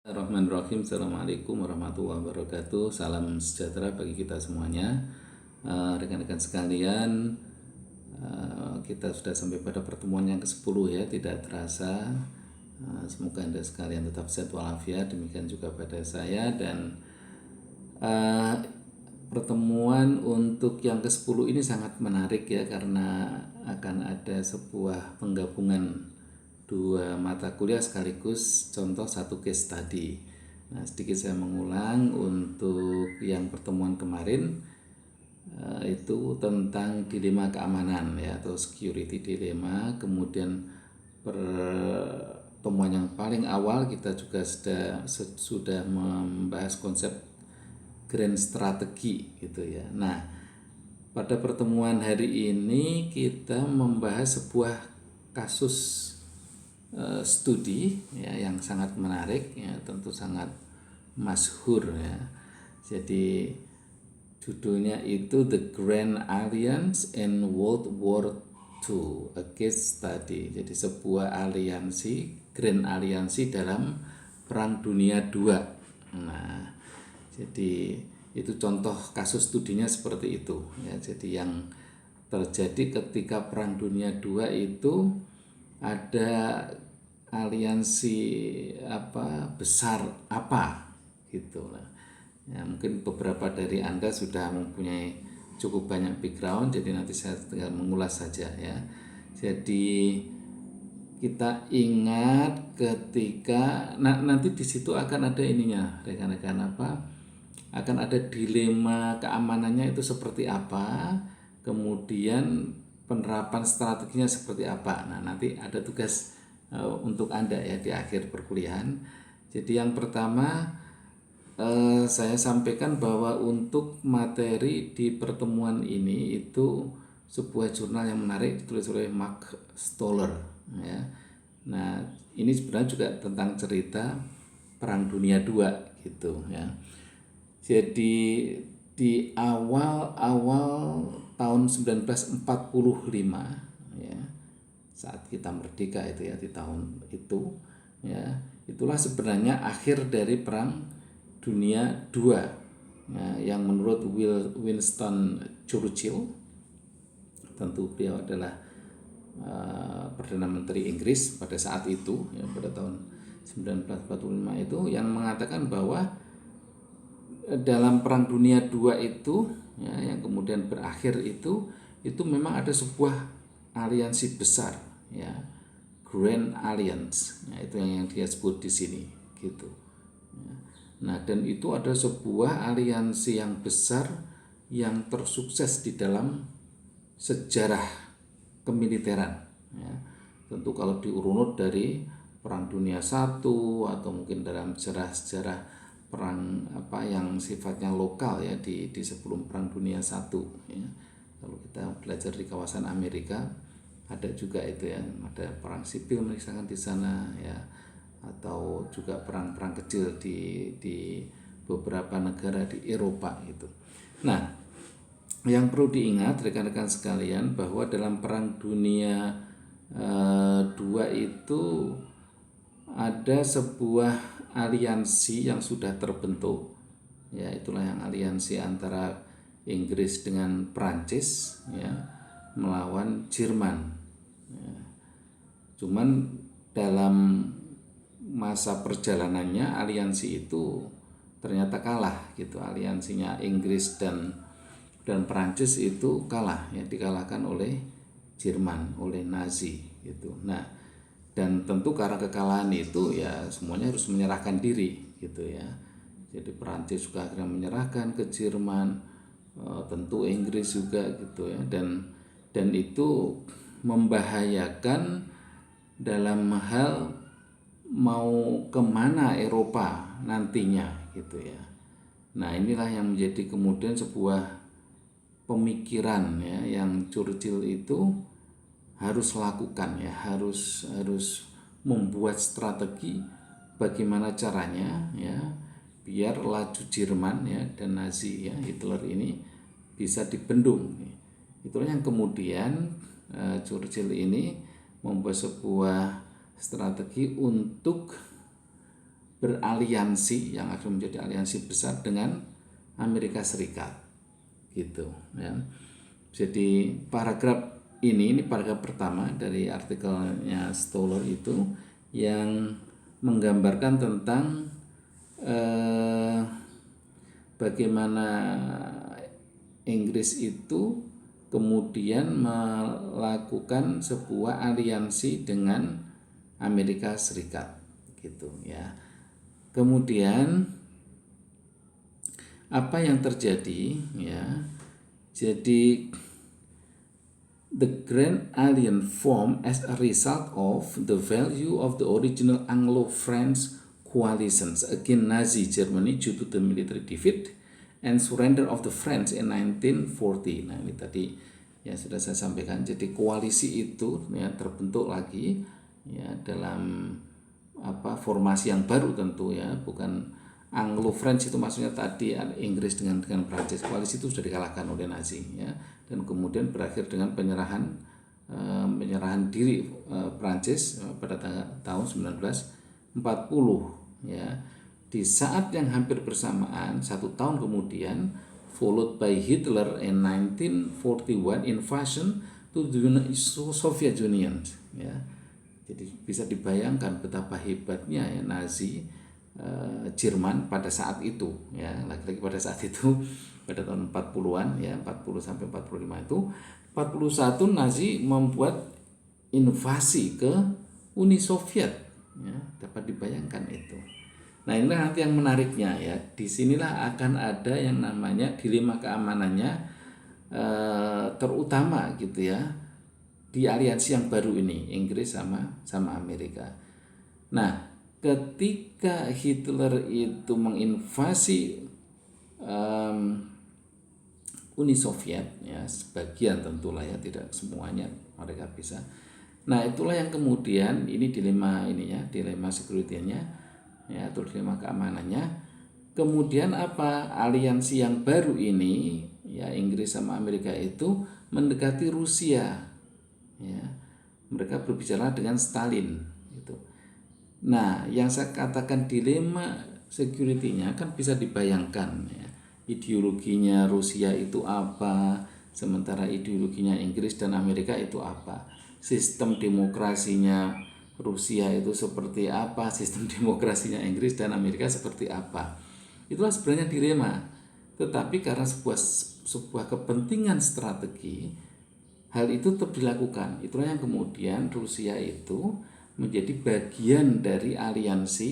Bismillahirrahmanirrahim. Assalamualaikum warahmatullahi wabarakatuh. Salam sejahtera bagi kita semuanya. Rekan-rekan sekalian, kita sudah sampai pada pertemuan yang ke-10 ya, tidak terasa. Semoga Anda sekalian tetap sehat walafiat, demikian juga pada saya. Dan pertemuan untuk yang ke-10 ini sangat menarik ya, karena akan ada sebuah penggabungan dua mata kuliah sekaligus contoh satu case study. Nah, sedikit saya mengulang untuk yang pertemuan kemarin itu tentang dilema keamanan ya, atau security dilemma. Kemudian pertemuan yang paling awal kita juga sudah membahas konsep grand strategi gitu ya. Nah, pada pertemuan hari ini kita membahas sebuah kasus studi ya, yang sangat menarik ya, tentu sangat masyhur ya. Jadi judulnya itu The Grand Alliance in World War II, a case study. Jadi sebuah aliansi, grand aliansi dalam Perang Dunia II. Nah, jadi itu contoh kasus studinya seperti itu ya. Jadi yang terjadi ketika Perang Dunia II itu ada aliansi besar apa gitu lah ya. Mungkin beberapa dari Anda sudah mempunyai cukup banyak background, jadi nanti saya tinggal mengulas saja ya. Jadi kita ingat ketika nanti di situ akan ada ininya rekan-rekan, akan ada dilema keamanannya itu seperti apa, kemudian penerapan strateginya seperti apa. Nah, nanti ada tugas untuk Anda ya di akhir perkuliahan. Jadi yang pertama saya sampaikan bahwa untuk materi di pertemuan ini itu sebuah jurnal yang menarik ditulis oleh Mark Stoller ya. Nah, ini sebenarnya juga tentang cerita Perang Dunia II gitu ya. Jadi di awal tahun 1945 ya, saat kita merdeka itu ya, di tahun itu ya, itulah sebenarnya akhir dari Perang Dunia II ya, yang menurut Winston Churchill, tentu beliau adalah Perdana Menteri Inggris pada saat itu ya, pada tahun 1945 itu, yang mengatakan bahwa dalam Perang Dunia II itu ya, yang kemudian berakhir itu memang ada sebuah aliansi besar ya, Grand Alliance ya, itu yang dia sebut di sini gitu ya. Nah, dan itu ada sebuah aliansi yang besar yang tersukses di dalam sejarah kemiliteran ya. Tentu kalau diurut dari Perang Dunia I atau mungkin dalam sejarah perang yang sifatnya lokal ya, di sebelum Perang Dunia I ya. Kalau kita belajar di kawasan Amerika ada juga itu ya, ada perang sipil misalkan di sana ya, atau juga perang-perang kecil di beberapa negara di Eropa itu. Nah, yang perlu diingat rekan-rekan sekalian bahwa dalam Perang Dunia II itu ada sebuah aliansi yang sudah terbentuk ya, itulah yang aliansi antara Inggris dengan Prancis ya, melawan Jerman ya. Cuman dalam masa perjalanannya aliansi itu ternyata kalah gitu. Aliansinya Inggris dan Prancis itu kalah ya, dikalahkan oleh Jerman, oleh Nazi gitu. Nah, dan tentu karena kekalahan itu ya semuanya harus menyerahkan diri gitu ya. Jadi Prancis juga akhirnya menyerahkan ke Jerman, tentu Inggris juga gitu ya, dan itu membahayakan dalam hal mau kemana Eropa nantinya gitu ya. Nah, inilah yang menjadi kemudian sebuah pemikiran ya, yang Churchill itu harus lakukan ya, harus membuat strategi bagaimana caranya ya biar laju Jerman ya dan Nazi ya, Hitler ini bisa dibendung. Itulah yang kemudian Churchill ini membuat sebuah strategi untuk beraliansi yang akan menjadi aliansi besar dengan Amerika Serikat gitu ya. Jadi paragraf ini paragraf pertama dari artikelnya Stoller itu yang menggambarkan tentang bagaimana Inggris itu kemudian melakukan sebuah aliansi dengan Amerika Serikat gitu ya. Kemudian apa yang terjadi ya? Jadi the Grand Alliance formed as a result of the value of the original Anglo-French coalitions against Nazi Germany due to the military defeat and surrender of the French in 1940. Nah ini tadi ya sudah saya sampaikan. Jadi koalisi itu ya terbentuk lagi ya dalam formasi yang baru tentu ya, bukan Anglo-French itu maksudnya tadi Inggris dengan Prancis. Koalisi itu sudah dikalahkan oleh Nazi ya, dan kemudian berakhir dengan penyerahan diri Prancis pada tahun 1940 ya. Di saat yang hampir bersamaan, 1 tahun kemudian, followed by Hitler in 1941 invasion to the Soviet Union ya. Jadi bisa dibayangkan betapa hebatnya ya Nazi Jerman pada saat itu ya, lagi-lagi pada saat itu pada tahun 40-an ya, 40 sampai 45 itu 41 Nazi membuat invasi ke Uni Soviet ya, dapat dibayangkan itu. Nah inilah nanti yang menariknya ya, disinilah akan ada yang namanya dilema keamanannya terutama gitu ya di aliansi yang baru ini Inggris sama Amerika. Nah ketika Hitler itu menginvasi Uni Soviet ya, sebagian tentulah ya, tidak semuanya mereka bisa. Nah itulah yang kemudian ini dilema security-nya ya, atau dilema keamanannya. Kemudian aliansi yang baru ini ya, Inggris sama Amerika itu mendekati Rusia ya, mereka berbicara dengan Stalin gitu. Nah yang saya katakan dilema security-nya kan bisa dibayangkan ya, ideologinya Rusia itu apa, sementara ideologinya Inggris dan Amerika itu apa, sistem demokrasinya Rusia itu seperti apa, sistem demokrasinya Inggris dan Amerika seperti apa. Itulah sebenarnya dilema. Tetapi karena sebuah kepentingan strategi, hal itu tetap dilakukan. Itulah yang kemudian Rusia itu menjadi bagian dari aliansi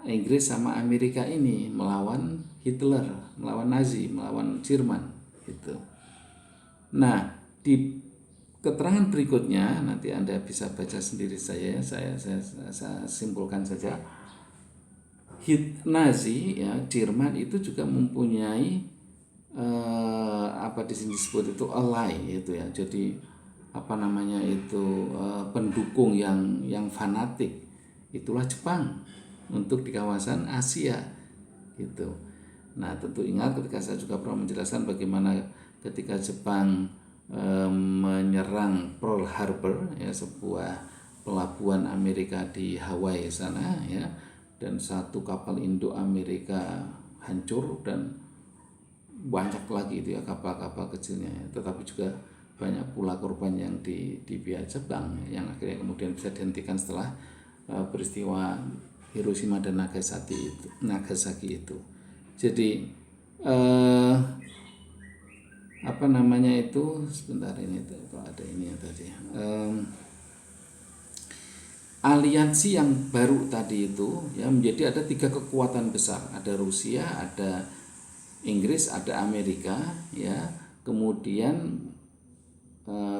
Inggris sama Amerika ini melawan Hitler, melawan Nazi, melawan Jerman gitu. Nah, di keterangan berikutnya nanti Anda bisa baca sendiri saya simpulkan saja. Nazi ya, Jerman itu juga mempunyai di sini disebut itu ally itu ya. Jadi pendukung yang fanatik, itulah Jepang untuk di kawasan Asia gitu. Nah tentu ingat ketika saya juga pernah menjelaskan bagaimana ketika Jepang menyerang Pearl Harbor ya, sebuah pelabuhan Amerika di Hawaii sana ya, dan 1 kapal Indo-Amerika hancur dan banyak lagi itu ya kapal-kapal kecilnya ya. Tetapi juga banyak pula korban yang di pihak Jepang yang akhirnya kemudian bisa dihentikan setelah peristiwa Hiroshima dan Nagasaki itu. Jadi sebentar ini kalau ada ini ya tadi. Aliansi yang baru tadi itu ya menjadi ada 3 kekuatan besar, ada Rusia, ada Inggris, ada Amerika ya, kemudian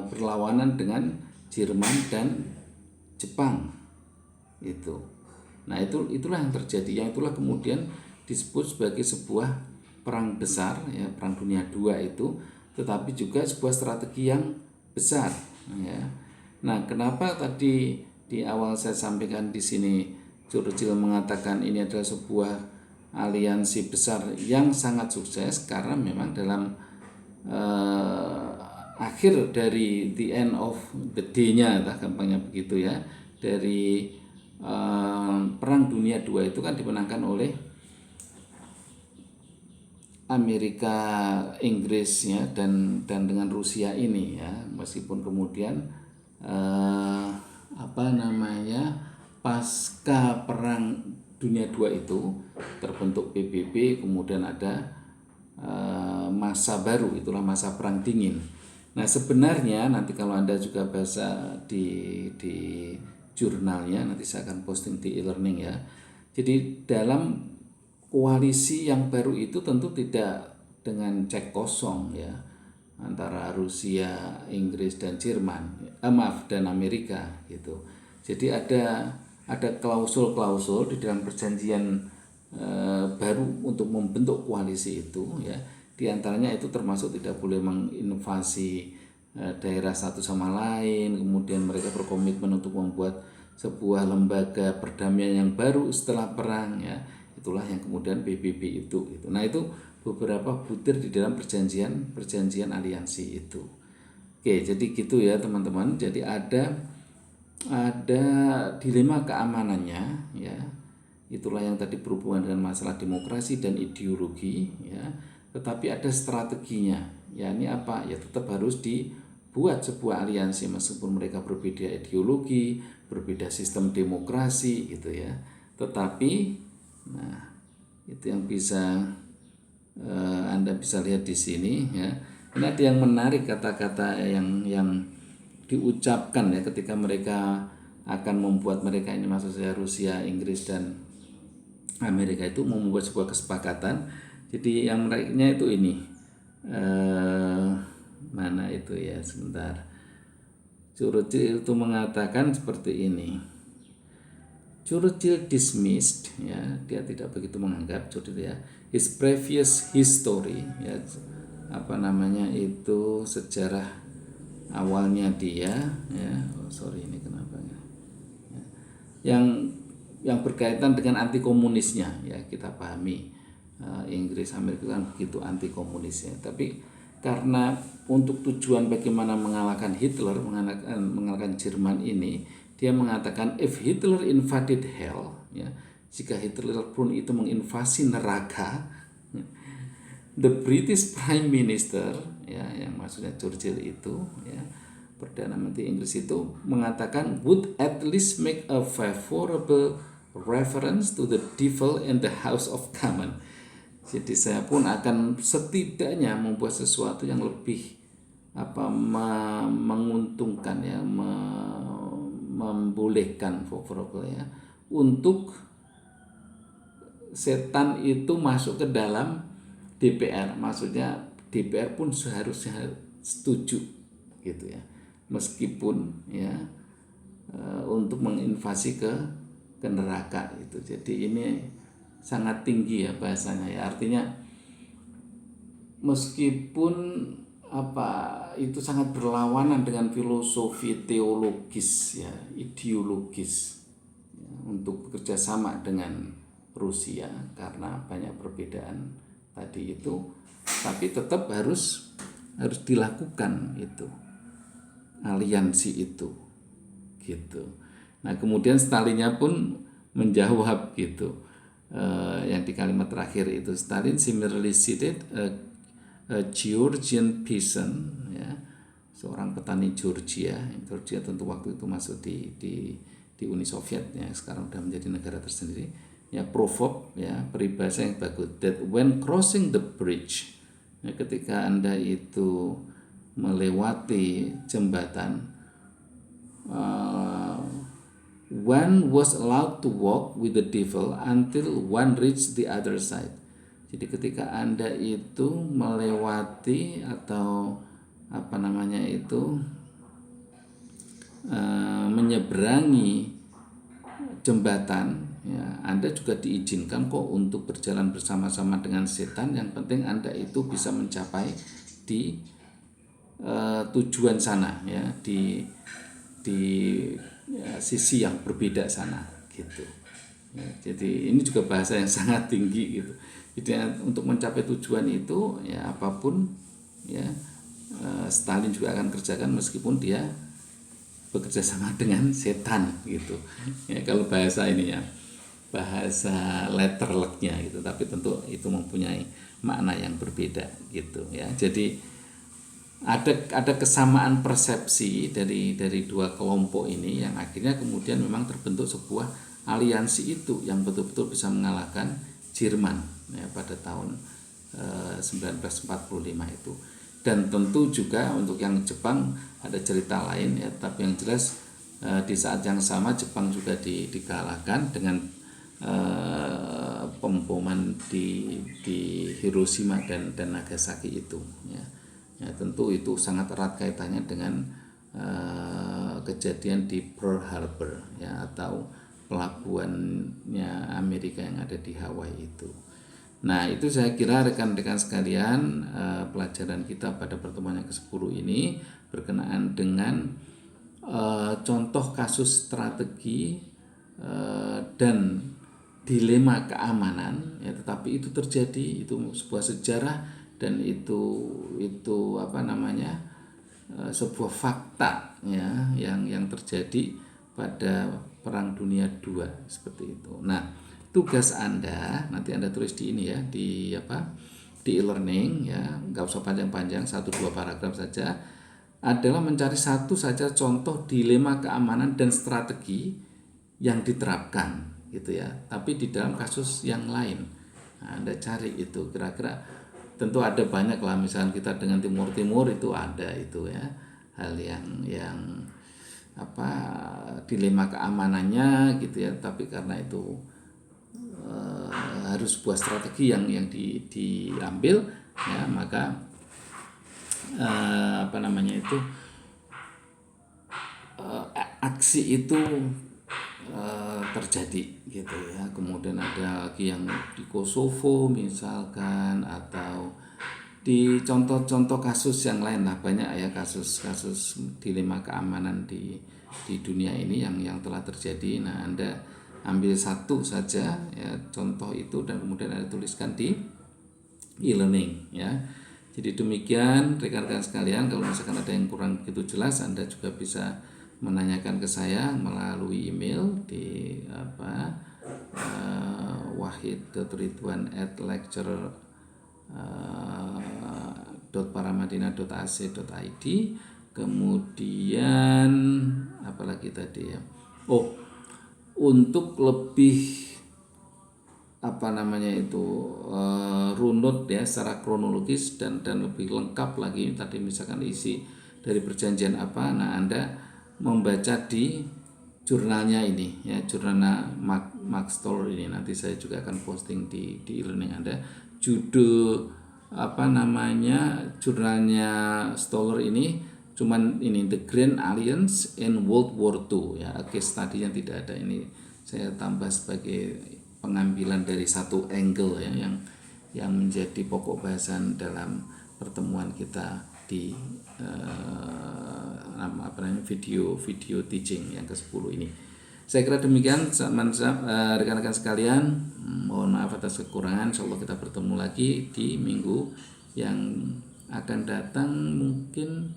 berlawanan dengan Jerman dan Jepang itu. Nah itulah yang terjadi, yang itulah kemudian disebut sebagai sebuah perang besar ya, perang dunia 2 itu, tetapi juga sebuah strategi yang besar ya. Nah kenapa tadi di awal saya sampaikan di sini Churchill mengatakan ini adalah sebuah aliansi besar yang sangat sukses, karena memang dalam akhir dari the end of the day-nya, gampangnya begitu ya, dari Perang Dunia II itu kan dimenangkan oleh Amerika, Inggris ya, dan dengan Rusia ini ya, meskipun kemudian pasca Perang Dunia II itu terbentuk PBB, kemudian ada masa baru, itulah masa Perang Dingin. Nah sebenarnya nanti kalau Anda juga baca di jurnalnya, nanti saya akan posting di e-learning ya. Jadi dalam koalisi yang baru itu tentu tidak dengan cek kosong ya, antara Rusia, Inggris dan Jerman, dan Amerika gitu. Jadi ada klausul-klausul di dalam perjanjian baru untuk membentuk koalisi itu ya. Di antaranya itu termasuk tidak boleh menginvasi daerah satu sama lain, kemudian mereka berkomitmen untuk membuat sebuah lembaga perdamaian yang baru setelah perang ya. Itulah yang kemudian PBB itu gitu. Nah, itu beberapa butir di dalam perjanjian aliansi itu. Oke, jadi gitu ya teman-teman. Jadi ada dilema keamanannya ya. Itulah yang tadi berhubungan dengan masalah demokrasi dan ideologi ya. Tetapi ada strateginya. Ya, ini apa? Ya tetap harus dibuat sebuah aliansi meskipun mereka berbeda ideologi, berbeda sistem demokrasi gitu ya. Tetapi nah, itu yang bisa Anda bisa lihat di sini ya. Ini ada yang menarik kata-kata yang diucapkan ya ketika mereka akan membuat, mereka ini maksud saya Rusia, Inggris dan Amerika itu membuat sebuah kesepakatan. Jadi yang menariknya itu ini mana itu ya, sebentar. Churchill itu mengatakan seperti ini. Churchill dismissed ya, dia tidak begitu menganggap Churchill ya, his previous history ya, itu sejarah awalnya dia ya. Ini kenapa ya? Yang berkaitan dengan anti komunisnya ya, kita pahami Inggris, Amerika kan begitu anti komunisnya, tapi karena untuk tujuan bagaimana mengalahkan Hitler, mengalahkan Jerman ini, dia mengatakan if Hitler invaded hell ya, jika Hitler pun itu menginvasi neraka, the British Prime Minister ya, yang maksudnya Churchill itu ya, Perdana Menteri Inggris itu mengatakan would at least make a favorable reference to the devil in the House of Commons. Jadi saya pun akan setidaknya membuat sesuatu yang lebih menguntungkan ya, membolehkan favorable ya, untuk setan itu masuk ke dalam DPR. Maksudnya DPR pun seharusnya setuju gitu ya, meskipun ya untuk menginvasi ke neraka itu. Jadi ini sangat tinggi ya bahasanya ya, artinya meskipun itu sangat berlawanan dengan filosofi teologis ya, ideologis ya, untuk bekerja sama dengan Rusia karena banyak perbedaan tadi itu, tapi tetap harus dilakukan itu aliansi itu gitu. Nah kemudian Stalinnya pun menjawab gitu, yang di kalimat terakhir itu, Stalin similarly cited a Georgian peasant ya, seorang petani Georgia tentu waktu itu masuk di Uni Soviet ya, sekarang sudah menjadi negara tersendiri ya, proverb ya, peribahasa yang bagus, that when crossing the bridge ya, ketika Anda itu melewati jembatan, one was allowed to walk with the devil until one reached the other side. Jadi ketika Anda itu melewati atau menyeberangi jembatan ya, Anda juga diizinkan kok untuk berjalan bersama-sama dengan setan. Yang penting Anda itu bisa mencapai di tujuan sana ya, di ya, sisi yang berbeda sana gitu ya. Jadi ini juga bahasa yang sangat tinggi gitu. Jadi untuk mencapai tujuan itu ya, apapun ya, Stalin juga akan kerjakan meskipun dia bekerja sama dengan setan gitu ya, kalau bahasa ini ya, bahasa letterleknya gitu, tapi tentu itu mempunyai makna yang berbeda gitu ya. Jadi ada kesamaan persepsi dari dua kelompok ini yang akhirnya kemudian memang terbentuk sebuah aliansi itu yang betul-betul bisa mengalahkan Jerman ya, pada tahun 1945 itu. Dan tentu juga untuk yang Jepang ada cerita lain ya, tapi yang jelas di saat yang sama Jepang juga dikalahkan dengan pemboman di Hiroshima dan Nagasaki itu ya. Ya, tentu itu sangat erat kaitannya dengan kejadian di Pearl Harbor ya, atau pelabuhannya Amerika yang ada di Hawaii itu. Nah, itu saya kira rekan-rekan sekalian, pelajaran kita pada pertemuan yang ke-10 ini berkenaan dengan contoh kasus strategi dan dilema keamanan ya, tetapi itu terjadi, itu sebuah sejarah dan itu apa namanya, sebuah fakta ya yang terjadi pada Perang Dunia II seperti itu. Nah, tugas Anda nanti Anda tulis di ini ya, di e-learning ya, nggak usah panjang-panjang, 1-2 paragraf saja, adalah mencari satu saja contoh dilema keamanan dan strategi yang diterapkan gitu ya, tapi di dalam kasus yang lain. Nah, Anda cari itu kira-kira, tentu ada banyak lah, misalnya kita dengan Timur itu ada itu ya, hal yang dilema keamanannya gitu ya, tapi karena itu harus sebuah strategi yang diambil ya, maka aksi itu terjadi gitu ya. Kemudian ada lagi yang di Kosovo misalkan, atau di contoh-contoh kasus yang lain lah, banyak ya kasus-kasus dilema keamanan di dunia ini yang telah terjadi. Nah, Anda ambil satu saja ya contoh itu dan kemudian Anda tuliskan di e-learning ya. Jadi demikian rekan-rekan sekalian, kalau misalkan ada yang kurang begitu jelas, Anda juga bisa menanyakan ke saya melalui email di wahid.ridwan@lecturer.paramadina.ac.id. Kemudian apalagi tadi ya, untuk lebih runut ya secara kronologis dan lebih lengkap lagi, tadi misalkan isi dari perjanjian apa, nah Anda membaca di jurnalnya ini ya, jurnalnya Max Stoller ini, nanti saya juga akan posting di e-learning Anda. Judul jurnalnya Stoller ini cuman ini, The Grand Alliance in World War II ya, case study-nya tidak ada, ini saya tambah sebagai pengambilan dari satu angle ya yang menjadi pokok bahasan dalam pertemuan kita di video teaching yang ke-10 ini. Saya kira demikian rekan-rekan sekalian, mohon maaf atas kekurangan. Insyaallah kita bertemu lagi di minggu yang akan datang, mungkin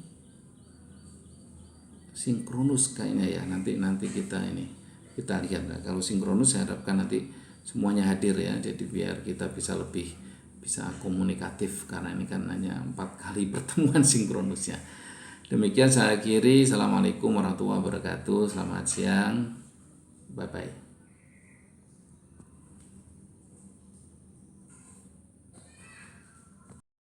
sinkronus kayaknya ya, nanti kita lihat. Kalau sinkronus saya harapkan nanti semuanya hadir ya, jadi biar kita bisa komunikatif, karena ini kan hanya 4 kali pertemuan sinkronusnya. Demikian saya akhiri. Assalamualaikum warahmatullahi wabarakatuh. Selamat siang. Bye bye.